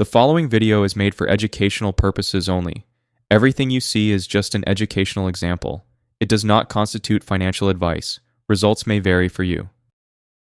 The following video is made for educational purposes only. Everything you see is just an educational example. It does not constitute financial advice. Results may vary for you.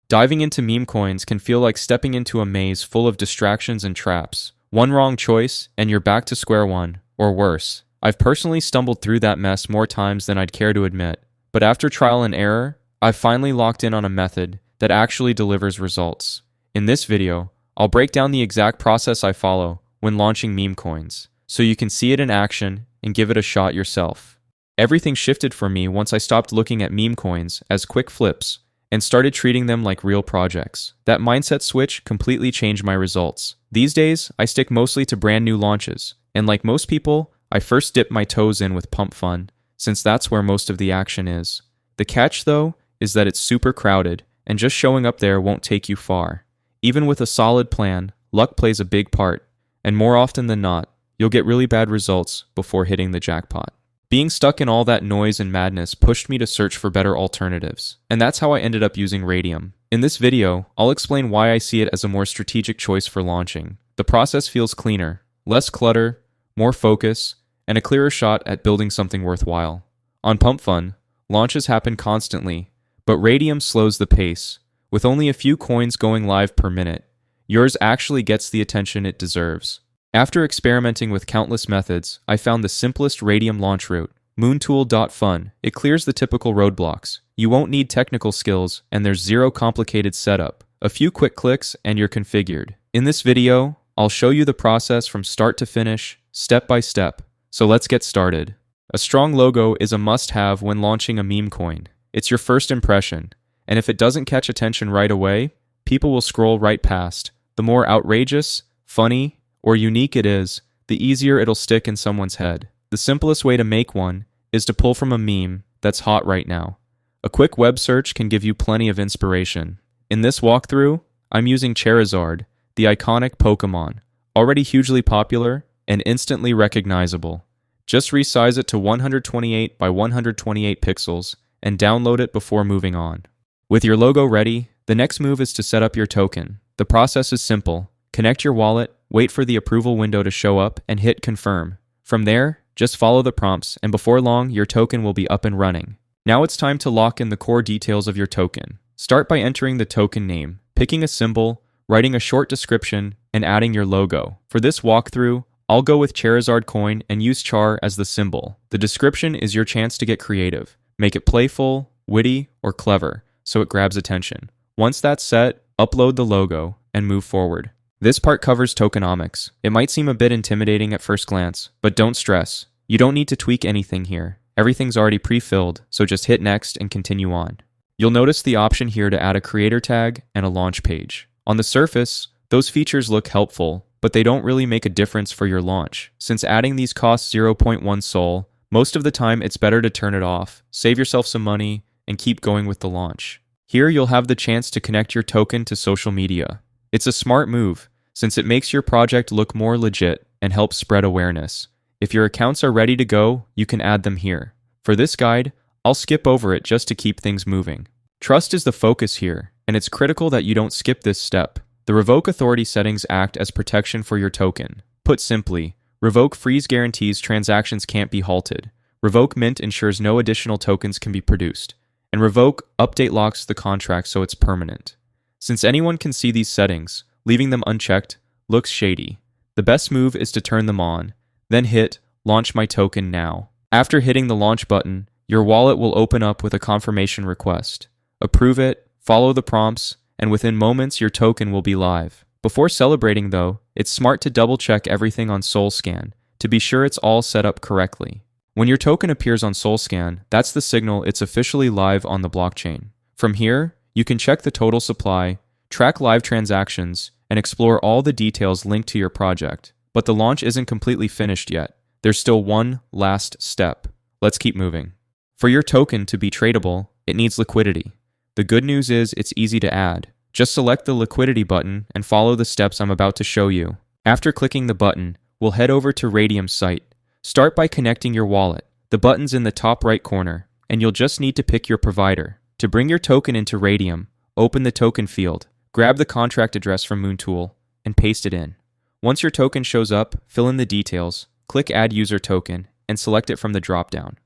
Diving into meme coins can feel like stepping into a maze full of distractions and traps. One wrong choice, and you're back to square one, or worse. I've personally stumbled through that mess more times than I'd care to admit, but after trial and error, I've finally locked in on a method that actually delivers results. In this video, I'll break down the exact process I follow when launching meme coins, so you can see it in action and give it a shot yourself. Everything shifted for me once I stopped looking at meme coins as quick flips and started treating them like real projects. That mindset switch completely changed my results. These days, I stick mostly to brand new launches, and like most people, I first dip my toes in with pump fund, since that's where most of the action is. The catch, though, is that it's super crowded, and just showing up there won't take you far. Even with a solid plan, luck plays a big part, and more often than not, you'll get really bad results before hitting the jackpot. Being stuck in all that noise and madness pushed me to search for better alternatives, and that's how I ended up using Raydium. In this video, I'll explain why I see it as a more strategic choice for launching. The process feels cleaner, less clutter, more focus, and a clearer shot at building something worthwhile. On Pump Fund, launches happen constantly, but Raydium slows the pace. With only a few coins going live per minute, yours actually gets the attention it deserves. After experimenting with countless methods, I found the simplest Raydium launch route, moontool.fun. It clears the typical roadblocks. You won't need technical skills, and there's zero complicated setup. A few quick clicks and you're configured. In this video, I'll show you the process from start to finish, step by step. So let's get started. A strong logo is a must-have when launching a meme coin. It's your first impression, and if it doesn't catch attention right away, people will scroll right past. The more outrageous, funny, or unique it is, the easier it'll stick in someone's head. The simplest way to make one is to pull from a meme that's hot right now. A quick web search can give you plenty of inspiration. In this walkthrough, I'm using Charizard, the iconic Pokemon, already hugely popular and instantly recognizable. Just resize it to 128 by 128 pixels and download it before moving on. With your logo ready, the next move is to set up your token. The process is simple. Connect your wallet, wait for the approval window to show up, and hit confirm. From there, just follow the prompts, and before long, your token will be up and running. Now it's time to lock in the core details of your token. Start by entering the token name, picking a symbol, writing a short description, and adding your logo. For this walkthrough, I'll go with Charizard coin and use Char as the symbol. The description is your chance to get creative. Make it playful, witty, or clever, so it grabs attention. Once that's set, upload the logo and move forward. This part covers tokenomics. It might seem a bit intimidating at first glance, but don't stress. You don't need to tweak anything here. Everything's already pre-filled, so just hit next and continue on. You'll notice the option here to add a creator tag and a launch page. On the surface, those features look helpful, but they don't really make a difference for your launch. Since adding these costs 0.1 Sol, most of the time it's better to turn it off, save yourself some money, and keep going with the launch. Here you'll have the chance to connect your token to social media. It's a smart move, since it makes your project look more legit and helps spread awareness. If your accounts are ready to go, you can add them here. For this guide, I'll skip over it just to keep things moving. Trust is the focus here, and it's critical that you don't skip this step. The revoke authority settings act as protection for your token. Put simply, revoke freeze guarantees transactions can't be halted. Revoke mint ensures no additional tokens can be produced. And revoke update locks the contract so it's permanent. Since anyone can see these settings, leaving them unchecked looks shady. The best move is to turn them on, then hit Launch My Token Now. After hitting the launch button, your wallet will open up with a confirmation request. Approve it, follow the prompts, and within moments your token will be live. Before celebrating though, it's smart to double check everything on SolScan to be sure it's all set up correctly. When your token appears on SolScan, that's the signal it's officially live on the blockchain. From here, you can check the total supply, track live transactions, and explore all the details linked to your project. But the launch isn't completely finished yet. There's still one last step. Let's keep moving. For your token to be tradable, it needs liquidity. The good news is it's easy to add. Just select the liquidity button and follow the steps I'm about to show you. After clicking the button, we'll head over to Raydium's site. Start by connecting your wallet. The button's in the top right corner, and you'll just need to pick your provider. To bring your token into Raydium, open the token field, grab the contract address from Moontool, and paste it in. Once your token shows up, fill in the details, click Add User Token, and select it from the dropdown.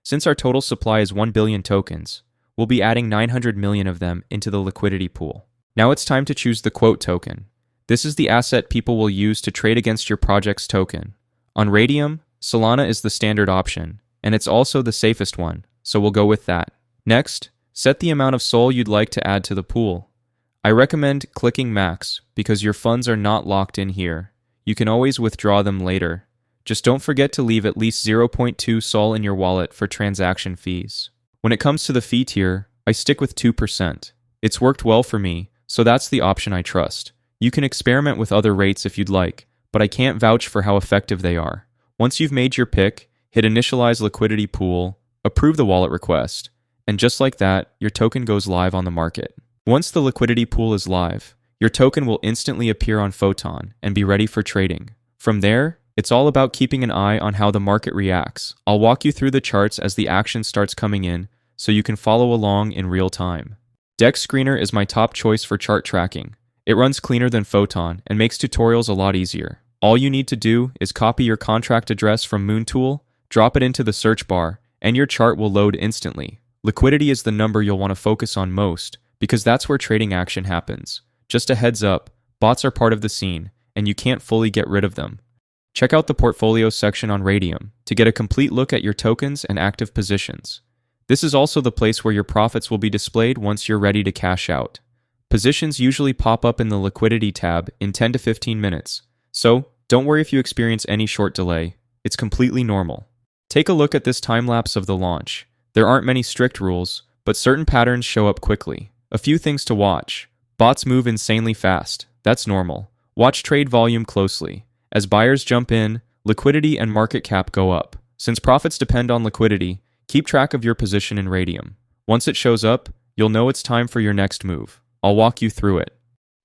Since our total supply is 1 billion tokens, we'll be adding 900 million of them into the liquidity pool. Now it's time to choose the quote token. This is the asset people will use to trade against your project's token. On Radium, Solana is the standard option, and it's also the safest one, so we'll go with that. Next, set the amount of SOL you'd like to add to the pool. I recommend clicking max because your funds are not locked in here. You can always withdraw them later. Just don't forget to leave at least 0.2 SOL in your wallet for transaction fees. When it comes to the fee tier, I stick with 2%. It's worked well for me, so that's the option I trust. You can experiment with other rates if you'd like, but I can't vouch for how effective they are. Once you've made your pick, hit Initialize Liquidity Pool, approve the wallet request, and just like that, your token goes live on the market. Once the liquidity pool is live, your token will instantly appear on Photon and be ready for trading. From there, it's all about keeping an eye on how the market reacts. I'll walk you through the charts as the action starts coming in, so you can follow along in real time. DEX Screener is my top choice for chart tracking. It runs cleaner than Photon and makes tutorials a lot easier. All you need to do is copy your contract address from Moontool, drop it into the search bar, and your chart will load instantly. Liquidity is the number you'll want to focus on most, because that's where trading action happens. Just a heads up, bots are part of the scene, and you can't fully get rid of them. Check out the portfolio section on Radium to get a complete look at your tokens and active positions. This is also the place where your profits will be displayed once you're ready to cash out. Positions usually pop up in the liquidity tab in 10 to 15 minutes, so don't worry if you experience any short delay. It's completely normal. Take a look at this time-lapse of the launch. There aren't many strict rules, but certain patterns show up quickly. A few things to watch. Bots move insanely fast. That's normal. Watch trade volume closely. As buyers jump in, liquidity and market cap go up. Since profits depend on liquidity, keep track of your position in Radium. Once it shows up, you'll know it's time for your next move. I'll walk you through it.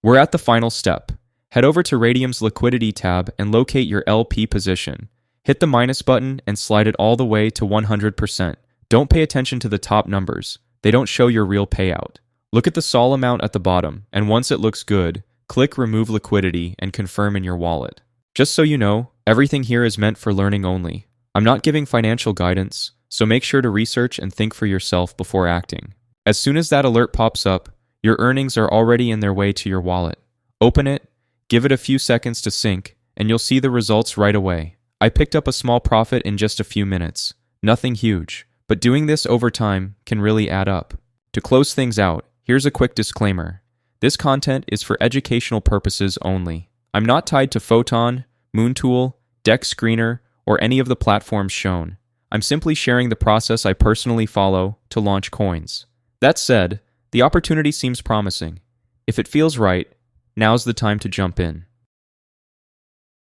We're at the final step. Head over to Radium's liquidity tab and locate your LP position. Hit the minus button and slide it all the way to 100%. Don't pay attention to the top numbers. They don't show your real payout. Look at the SOL amount at the bottom, and once it looks good, click Remove Liquidity and confirm in your wallet. Just so you know, everything here is meant for learning only. I'm not giving financial guidance, so make sure to research and think for yourself before acting. As soon as that alert pops up, your earnings are already in their way to your wallet. Open it, give it a few seconds to sync, and you'll see the results right away. I picked up a small profit in just a few minutes. Nothing huge, but doing this over time can really add up. To close things out, here's a quick disclaimer. This content is for educational purposes only. I'm not tied to Photon, Moontool, DEX Screener, or any of the platforms shown. I'm simply sharing the process I personally follow to launch coins. That said, the opportunity seems promising. If it feels right, now's the time to jump in.